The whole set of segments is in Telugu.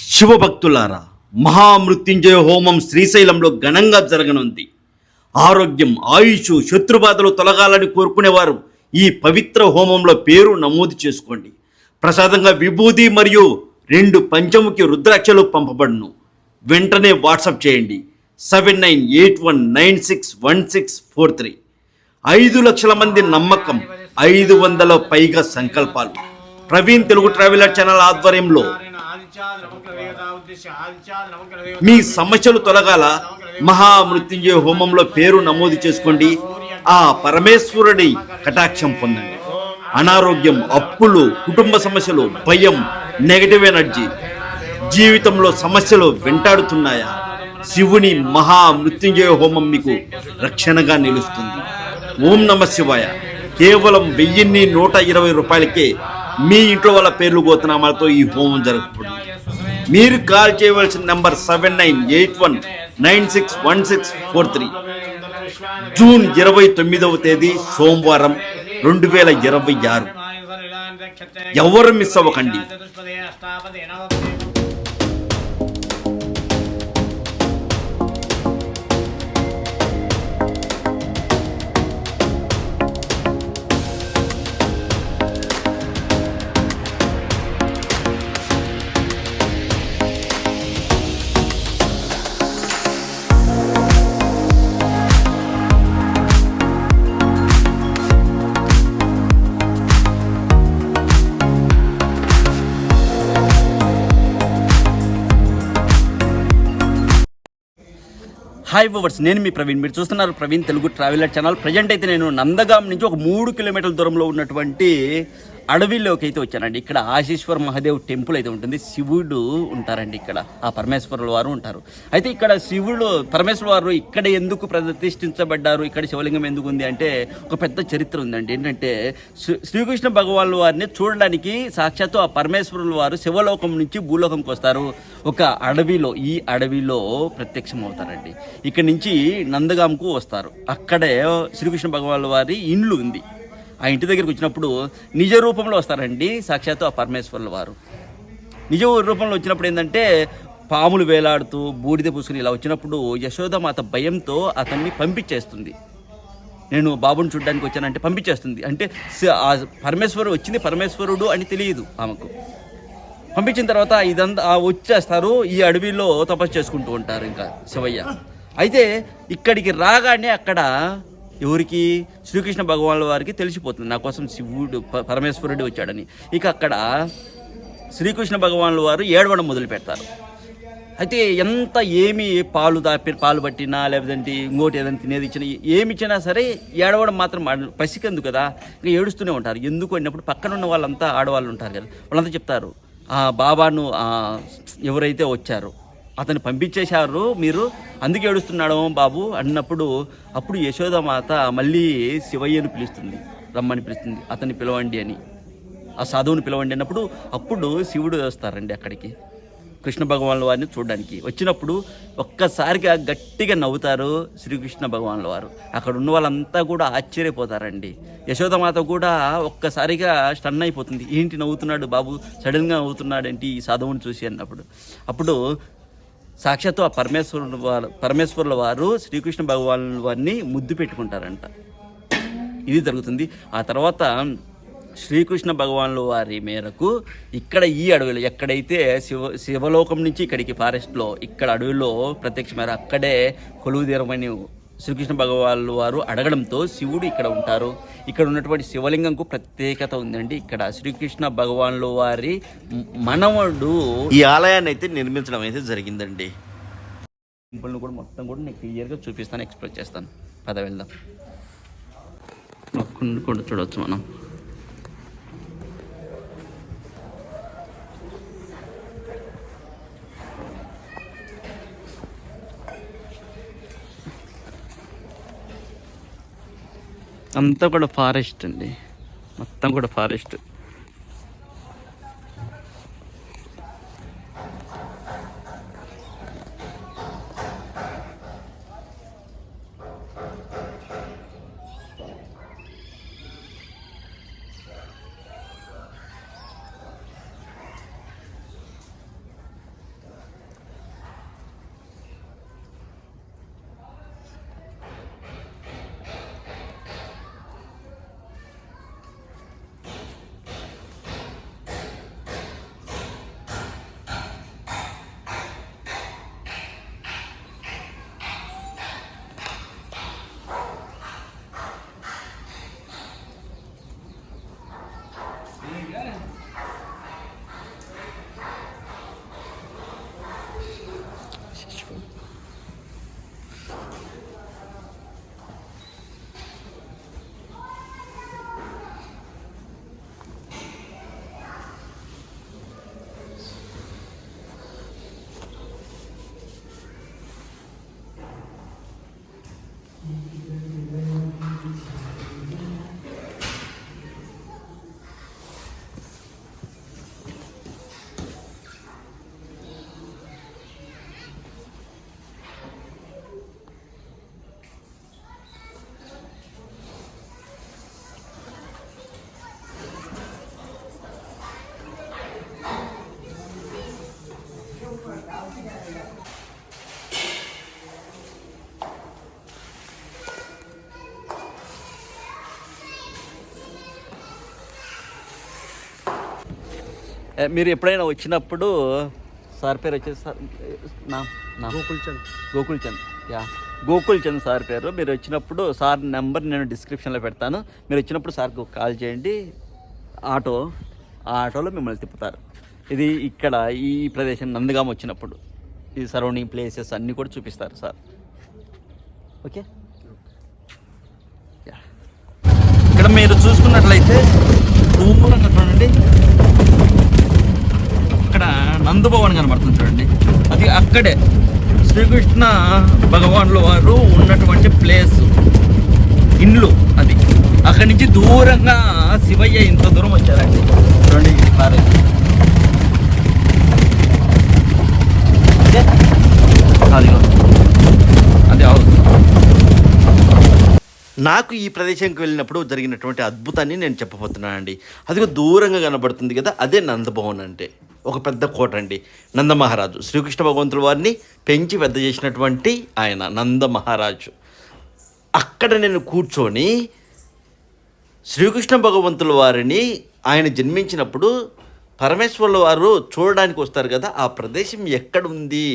శివభక్తులారా, మహామృత్యుంజయ హోమం శ్రీశైలంలో ఘనంగా జరగనుంది. ఆరోగ్యం, ఆయుష్, శత్రుబాధలు తొలగాలని కోరుకునేవారు ఈ పవిత్ర హోమంలో పేరు నమోదు చేసుకోండి. ప్రసాదంగా విభూది మరియు 2 పంచముఖి రుద్రాక్షలు పంపబడును. వెంటనే వాట్సాప్ చేయండి 7981961643. 5 లక్షల మంది నమ్మకం, 500 పైగా సంకల్పాలు. ప్రవీణ్ తెలుగు ట్రావెలర్ ఛానల్ ఆధ్వర్యంలో మీ సమస్యలు తొలగాల మహామృత్యుంజయ హోమంలో పేరు నమోదు చేసుకోండి. ఆ పరమేశ్వరుడి కటాక్షం పొందండి. అనారోగ్యం, అప్పులు, కుటుంబ సమస్యలు, భయం, నెగటివ్ ఎనర్జీ, జీవితంలో సమస్యలు వెంటాడుతున్నాయా? శివుని మహామృత్యుంజయ హోమం మీకు రక్షణగా నిలుస్తుంది. ఓం నమ శివాయ. కేవలం 1120 రూపాయలకే మీ ఇంట్లో వాళ్ళ పేర్లు గోతనామాలతో ఈ హోమం జరుగుతుంది. మీరు కాల్ చేయవలసిన నంబర్ 7981961643. జూన్ 29వ తేదీ సోమవారం 2026. ఎవరు మిస్ అవ్వకండి. హాయ్ వ్యూవర్స్, నేను మీ ప్రవీణ్. మీరు చూస్తున్నారు Praveen Telugu traveller channel. Present అయితే నేను నందగాం నుంచి ఒక 3 కిలోమీటర్ల దూరంలో ఉన్నటువంటి అడవిలోకి అయితే వచ్చానండి. ఇక్కడ ఆశీశ్వర్ మహాదేవ్ టెంపుల్ అయితే ఉంటుంది. శివుడు ఉంటారండి ఇక్కడ, ఆ పరమేశ్వరుల వారు ఉంటారు. అయితే ఇక్కడ శివుడు పరమేశ్వర వారు ఇక్కడ ఎందుకు ప్రతిష్ఠించబడ్డారు, ఇక్కడ శివలింగం ఎందుకు ఉంది అంటే ఒక పెద్ద చరిత్ర ఉందండి. ఏంటంటే శ్రీకృష్ణ భగవాన్ వారిని చూడడానికి సాక్షాత్తు ఆ పరమేశ్వరుల వారు శివలోకం నుంచి భూలోకంకి వస్తారు. ఒక అడవిలో, ఈ అడవిలో ప్రత్యక్షం అవుతారండి. ఇక్కడ నుంచి నందగాంకు వస్తారు. అక్కడే శ్రీకృష్ణ భగవాన్ వారి ఇండ్లు ఉంది. ఆ ఇంటి దగ్గరికి వచ్చినప్పుడు నిజ రూపంలో వస్తారండి సాక్షాత్తు ఆ పరమేశ్వరుల వారు. నిజ రూపంలో వచ్చినప్పుడు ఏంటంటే పాములు వేలాడుతూ బూడిద పూసుకుని ఇలా వచ్చినప్పుడు యశోదమాత భయంతో అతన్ని పంపించేస్తుంది. నేను బాబుని చూడడానికి వచ్చానంటే పంపించేస్తుంది. అంటే ఆ పరమేశ్వరుడు వచ్చింది పరమేశ్వరుడు అని తెలియదు ఆమెకు. పంపించిన తర్వాత ఇదంతా వచ్చేస్తారు. ఈ అడవిలో తపస్సు చేసుకుంటూ ఉంటారు ఇంకా శివయ్య. అయితే ఇక్కడికి రాగానే అక్కడ ఎవరికి, శ్రీకృష్ణ భగవాన్ వారికి తెలిసిపోతుంది నా కోసం శివుడు పరమేశ్వరుడు వచ్చాడని. ఇక అక్కడ శ్రీకృష్ణ భగవాన్ వారు ఏడవడం మొదలు పెడతారు. అయితే ఎంత ఏమి పాలు పట్టినా లేదంటే ఇంకోటి ఏదైనా తినేది ఇచ్చినా ఏమి ఇచ్చినా సరే ఏడవడం మాత్రం పసికందు కదా, ఇంకా ఏడుస్తూనే ఉంటారు. ఎందుకు అన్నప్పుడు పక్కన ఉన్న వాళ్ళంతా ఆడవాళ్ళు ఉంటారు కదా, వాళ్ళంతా చెప్తారు ఆ బాబాను ఎవరైతే వచ్చారో అతను పంపించేశారు మీరు, అందుకే ఏడుస్తున్నాడు బాబు అన్నప్పుడు అప్పుడు యశోదమాత మళ్ళీ శివయ్యను పిలుస్తుంది, రమ్మని పిలుస్తుంది. అతన్ని పిలవండి అని, ఆ సాధువుని పిలవండి అన్నప్పుడు అప్పుడు శివుడు వస్తారండి అక్కడికి కృష్ణ భగవాన్ల వారిని చూడడానికి. వచ్చినప్పుడు ఒక్కసారిగా గట్టిగా నవ్వుతారు శ్రీకృష్ణ భగవాన్ల వారు. అక్కడ ఉన్న వాళ్ళంతా కూడా ఆశ్చర్యపోతారండి. యశోదమాత కూడా ఒక్కసారిగా స్టన్ అయిపోతుంది. ఏంటి నవ్వుతున్నాడు బాబు, సడన్గా నవ్వుతున్నాడు ఏంటి ఈ సాధువుని చూసి అన్నప్పుడు. అప్పుడు సాక్షాత్తు ఆ పరమేశ్వరుల వారు శ్రీకృష్ణ భగవాన్ వారిని ముద్దు పెట్టుకుంటారంట. ఇది జరుగుతుంది. ఆ తర్వాత శ్రీకృష్ణ భగవాన్ల వారి మేరకు ఇక్కడ ఈ అడవిలో ఎక్కడైతే శివలోకం నుంచి ఇక్కడికి ఫారెస్ట్లో ఇక్కడ అడవిలో ప్రత్యక్షమైన అక్కడే కొలువు తీరమని శ్రీకృష్ణ భగవాన్ వారు అడగడంతో శివుడు ఇక్కడ ఉంటారు. ఇక్కడ ఉన్నటువంటి శివలింగంకు ప్రత్యేకత ఉందండి. ఇక్కడ శ్రీకృష్ణ భగవాన్ల వారి మనవడు ఈ ఆలయాన్ని అయితే నిర్మించడం అయితే జరిగిందండి. టెంపుల్ని కూడా మొత్తం కూడా నేను క్లియర్గా చూపిస్తాను, ఎక్స్ప్లోర్ చేస్తాను. పద వెళ్దాం. కూడా చూడవచ్చు మనం. అంతా కూడా ఫారెస్ట్ అండి, మొత్తం కూడా ఫారెస్ట్. మీరు ఎప్పుడైనా వచ్చినప్పుడు సార్ పేరు వచ్చేసి సార్ నా గోకుల్ చంద్ యా గోకుల్ చంద్ సార్ పేరు. మీరు వచ్చినప్పుడు సార్ నెంబర్ నేను డిస్క్రిప్షన్లో పెడతాను. మీరు వచ్చినప్పుడు సార్కి కాల్ చేయండి. ఆ ఆటోలో మిమ్మల్ని తిప్పుతారు. ఇది ఇక్కడ ఈ ప్రదేశం నందగాం వచ్చినప్పుడు ఈ సరౌండింగ్ ప్లేసెస్ అన్నీ కూడా చూపిస్తారు సార్. ఓకే, ఇక్కడ మీరు చూసుకున్నట్లయితే దూరంగా చూడండి, అక్కడ నందభవన్ కనబడుతుంది చూడండి. అది అక్కడే శ్రీకృష్ణ భగవాన్ల వారు ఉన్నటువంటి ప్లేస్, ఇండ్లు. అది అక్కడి నుంచి దూరంగా శివయ్య ఇంత దూరం వచ్చారండి చూడండి. అది నాకు ఈ ప్రదేశానికి వెళ్ళినప్పుడు జరిగినటువంటి అద్భుతాన్ని నేను చెప్పబోతున్నానండి. అదిగో దూరంగా కనబడుతుంది కదా, అదే నందభవన్ అంటే. ఒక పెద్ద కోట అండి. నందమహారాజు శ్రీకృష్ణ భగవంతుల వారిని పెంచి పెద్ద చేసినటువంటి ఆయన నందమహారాజు. అక్కడ నేను కూర్చొని శ్రీకృష్ణ భగవంతుల వారిని ఆయన జన్మించినప్పుడు పరమేశ్వరుల వారు చూడడానికి వస్తారు కదా, ఆ ప్రదేశం ఎక్కడుంది,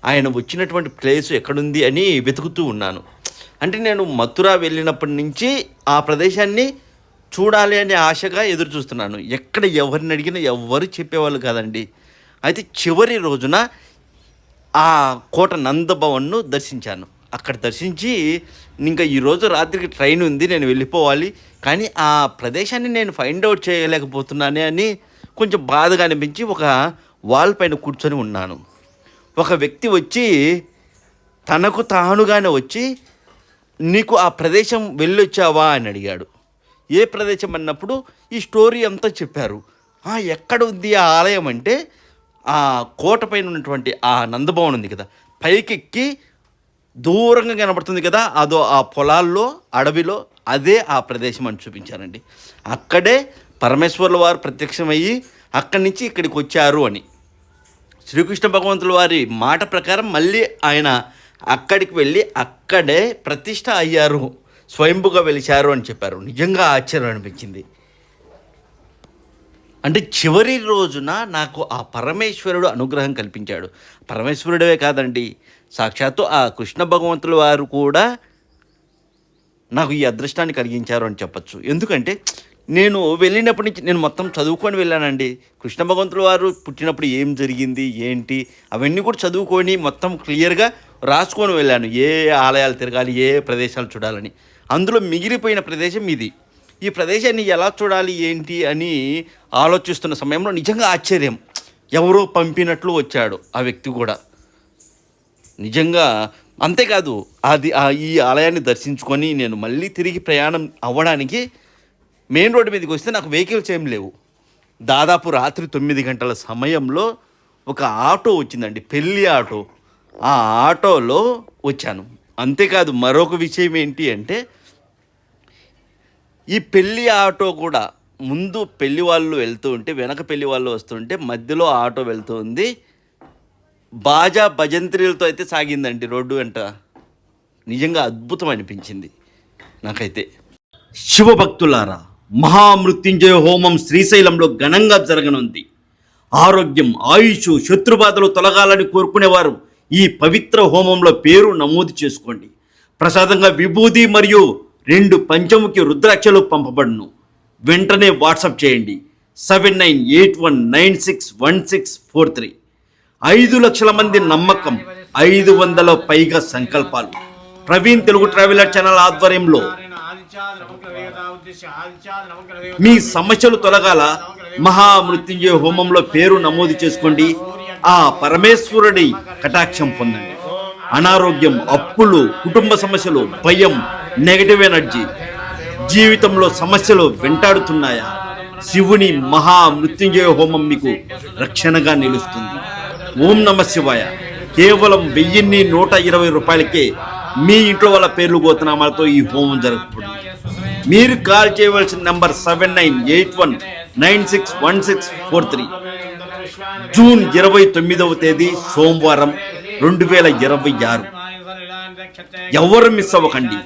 ఆయన వచ్చినటువంటి ప్లేస్ ఎక్కడుంది అని వెతుకుతూ ఉన్నాను. అంటే నేను మథుర వెళ్ళినప్పటి నుంచి ఆ ప్రదేశాన్ని చూడాలి అనే ఆశగా ఎదురు చూస్తున్నాను. ఎక్కడ ఎవరిని అడిగినా ఎవరు చెప్పేవాళ్ళు కాదండి. అయితే చివరి రోజున ఆ కోట నందభవన్ను దర్శించాను. అక్కడ దర్శించి ఇంకా ఈరోజు రాత్రికి ట్రైన్ ఉంది, నేను వెళ్ళిపోవాలి, కానీ ఆ ప్రదేశాన్ని నేను ఫైండ్ అవుట్ చేయలేకపోతున్నానే అని కొంచెం బాధగా అనిపించి ఒక వాల్ పైన కూర్చొని ఉన్నాను. ఒక వ్యక్తి వచ్చి తనకు తానుగానే వచ్చి, నీకు ఆ ప్రదేశం వెళ్ళొచ్చావా అని అడిగాడు. ఏ ప్రదేశం అన్నప్పుడు ఈ స్టోరీ అంతా చెప్పారు. ఎక్కడ ఉంది ఆ ఆలయం అంటే, ఆ కోట పైన ఉన్నటువంటి ఆ నందభవన్ ఉంది కదా, పైకెక్కి దూరంగా కనబడుతుంది కదా, అదో ఆ పొలాల్లో అడవిలో, అదే ఆ ప్రదేశం అని చూపించారండి. అక్కడే పరమేశ్వరుల వారు ప్రత్యక్షమయ్యి అక్కడి నుంచి ఇక్కడికి వచ్చారు అని. శ్రీకృష్ణ భగవంతుల వారి మాట ప్రకారం మళ్ళీ ఆయన అక్కడికి వెళ్ళి అక్కడే ప్రతిష్ఠ అయ్యారు, స్వయంభుగా వెలిచారు అని చెప్పారు. నిజంగా ఆశ్చర్యం అనిపించింది. అంటే చివరి రోజున నాకు ఆ పరమేశ్వరుడు అనుగ్రహం కల్పించాడు. పరమేశ్వరుడే కాదండి, సాక్షాత్తు ఆ కృష్ణ భగవంతుల వారు కూడా నాకు ఈ అదృష్టాన్ని కలిగించారు అని చెప్పచ్చు. ఎందుకంటే నేను వెళ్ళినప్పటి నుంచి నేను మొత్తం చదువుకొని వెళ్ళానండి. కృష్ణ భగవంతుల వారు పుట్టినప్పుడు ఏం జరిగింది ఏంటి అవన్నీ కూడా చదువుకొని మొత్తం క్లియర్గా రాసుకొని వెళ్ళాను. ఏ ఆలయాలు తిరగాలి, ఏ ప్రదేశాలు చూడాలని. అందులో మిగిలిపోయిన ప్రదేశం ఇది. ఈ ప్రదేశాన్ని ఎలా చూడాలి ఏంటి అని ఆలోచిస్తున్న సమయంలో నిజంగా ఆశ్చర్యం, ఎవరో పంపినట్లు వచ్చాడు ఆ వ్యక్తి కూడా. నిజంగా అంతేకాదు, ఈ ఆలయాన్ని దర్శించుకొని నేను మళ్ళీ తిరిగి ప్రయాణం అవ్వడానికి మెయిన్ రోడ్డు మీదకి వస్తే నాకు వెహికల్స్ ఏం లేవు. దాదాపు రాత్రి 9 గంటల సమయంలో ఒక ఆటో వచ్చిందండి, పెళ్ళి ఆటో. ఆ ఆటోలో వచ్చాను. అంతేకాదు మరొక విషయం ఏంటి అంటే, ఈ పెళ్ళి ఆటో కూడా ముందు పెళ్లి వాళ్ళు వెళ్తూ ఉంటే, వెనక పెళ్లి వాళ్ళు వస్తుంటే, మధ్యలో ఆటో వెళ్తూ ఉంది. బాజా భజంత్రీలతో అయితే సాగిందండి రోడ్డు వెంట. నిజంగా అద్భుతం అనిపించింది నాకైతే. శివభక్తులారా, మహామృత్యుంజయ హోమం శ్రీశైలంలో ఘనంగా జరగనుంది. ఆరోగ్యం, ఆయుష్, శత్రుబాధలు తొలగాలని కోరుకునేవారు ఈ పవిత్ర హోమంలో పేరు నమోదు చేసుకోండి. ప్రసాదంగా విభూది మరియు 2 పంచముఖి రుద్రాక్షలు పంపబడును. వెంటనే వాట్సాప్ చేయండి 7981961643. 5 లక్షల మంది నమ్మకం, 500 పైగా సంకల్పాలు. ప్రవీణ్ తెలుగు ట్రావెలర్ ఛానల్ ఆధ్వర్యంలో మీ సమస్యలు తొలగాల మహామృత్యుంజయ హోమంలో పేరు నమోదు చేసుకోండి. ఆ పరమేశ్వరుడి కటాక్షం పొందండి. అనారోగ్యం, అప్పులు, కుటుంబ సమస్యలు, భయం, నెగటివ్ ఎనర్జీ, జీవితంలో సమస్యలు వెంటాడుతున్నాయా? శివుని మహామృత్యుంజయ హోమం మీకు రక్షణగా నిలుస్తుంది. ఓం నమ శివాయ. కేవలం 1120 రూపాయలకే మీ ఇంట్లో వాళ్ళ పేర్లు గోతనామాలతో ఈ హోమం జరగబడుతుంది. మీరు కాల్ చేయవలసిన నంబర్ 7981961643. జూన్ 29వ తేదీ సోమవారం 2026. ఎవరు మిస్ అవ్వకండి.